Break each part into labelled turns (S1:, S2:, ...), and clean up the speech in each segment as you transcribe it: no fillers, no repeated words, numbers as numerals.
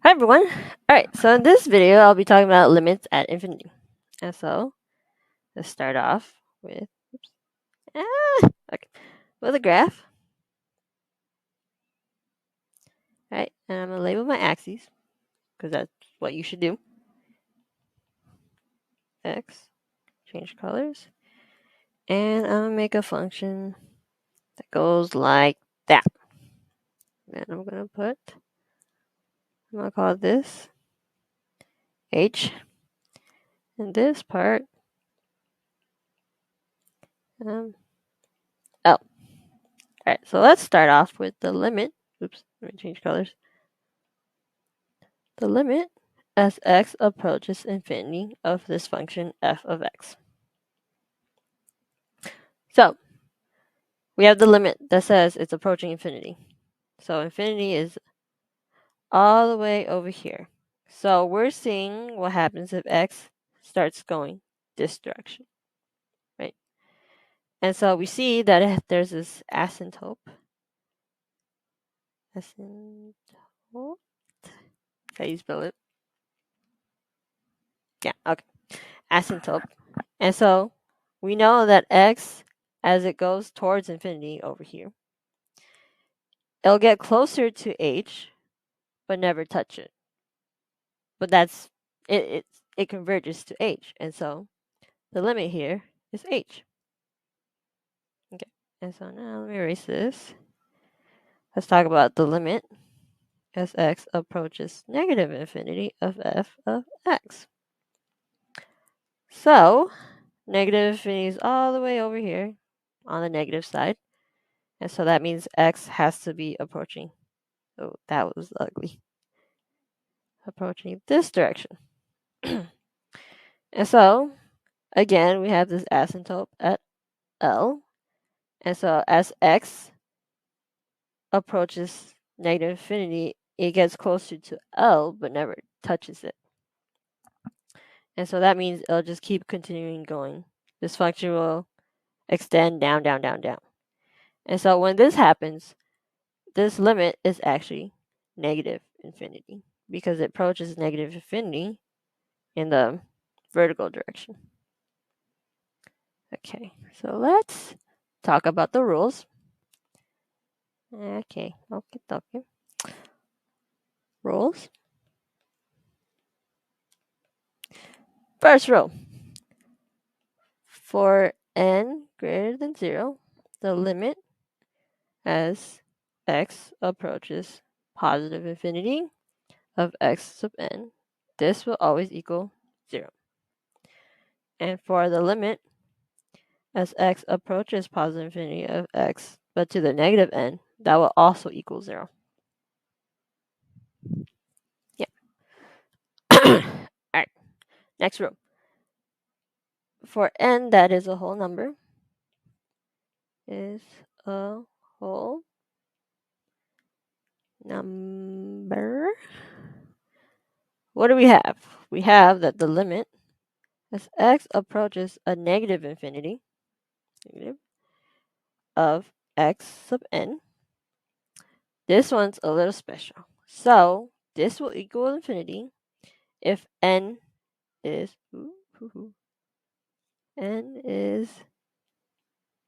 S1: Hi everyone. Alright, so in this video I'll be talking about limits at infinity. And so let's start off with okay, with a graph. Right, and I'm gonna label my axes because that's what you should do. X, change colors, and I'm gonna make a function that goes like that. And I'm gonna call this H, and this part L. Alright, so let's start off with the limit. Oops, let me change colors. The limit as x approaches infinity of this function f of x. So we have the limit that says it's approaching infinity. So infinity is all the way over here. So we're seeing what happens if x starts going this direction, right? And so we see that if there's this asymptote. How do you spell it? Yeah, okay. Asymptote. And so we know that x, as it goes towards infinity over here, it'll get closer to h, but never touch it. But that's it. It converges to h, and so the limit here is h. Okay, and so now let me erase this. Let's talk about the limit as x approaches negative infinity of f of x. So negative infinity is all the way over here on the negative side, and so that means x has to be approaching. Oh, that was ugly. Approaching this direction. And so, again, we have this asymptote at L. And so as x approaches negative infinity, it gets closer to L, but never touches it. And so that means it'll just keep continuing going. This function will extend down, down, down, down. And so when this happens, this limit is actually negative infinity because it approaches negative infinity in the vertical direction. Okay, so let's talk about the rules. Okay. Rules. First rule. For n greater than 0, the limit as x approaches positive infinity of x sub n, this will always equal 0. And for the limit as x approaches positive infinity of x, but to the negative n, that will also equal 0. Yeah. All right. Next rule. For n that is a whole number, what do we have? We have that the limit as x approaches a negative infinity of x sub n. This one's a little special. So this will equal infinity if n is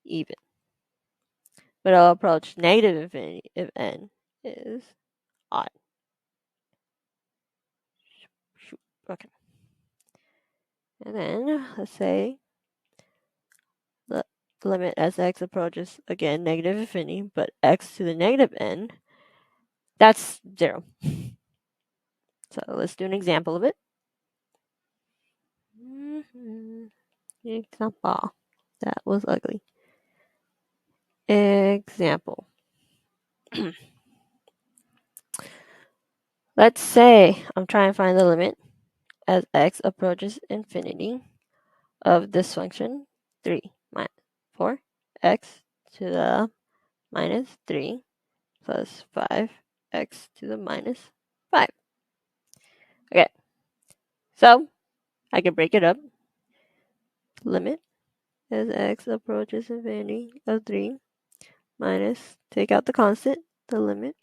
S1: even. But it'll approach negative infinity if n is odd. Okay. And then let's say the limit as x approaches, again, negative infinity, but x to the negative n, that's 0. So let's do an example of it. Example. That was ugly. Example. Let's say I'm trying to find the limit as x approaches infinity of this function 3 minus 4x to the minus 3 plus 5x to the minus 5. Okay, so I can break it up. Limit as x approaches infinity of 3 minus, take out the constant, the limit,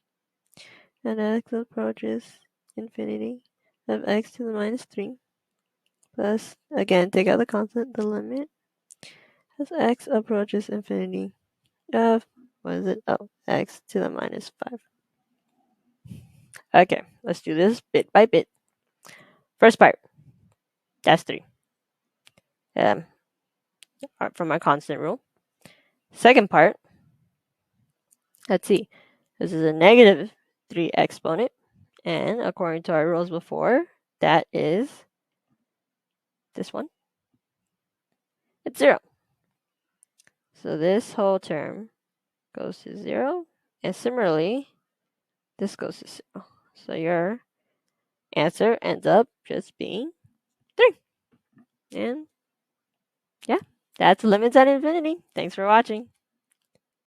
S1: and x approaches infinity of x to the minus 3 plus, again, take out the constant, the limit as x approaches infinity of, what is it? Oh, x to the minus 5. Okay, let's do this bit by bit. First part, that's 3. From my constant rule. Second part, let's see. This is a negative 3 exponent. And according to our rules before, that is this one. It's 0. So this whole term goes to 0. And similarly, this goes to 0. So your answer ends up just being 3. And yeah, that's limits at infinity. Thanks for watching.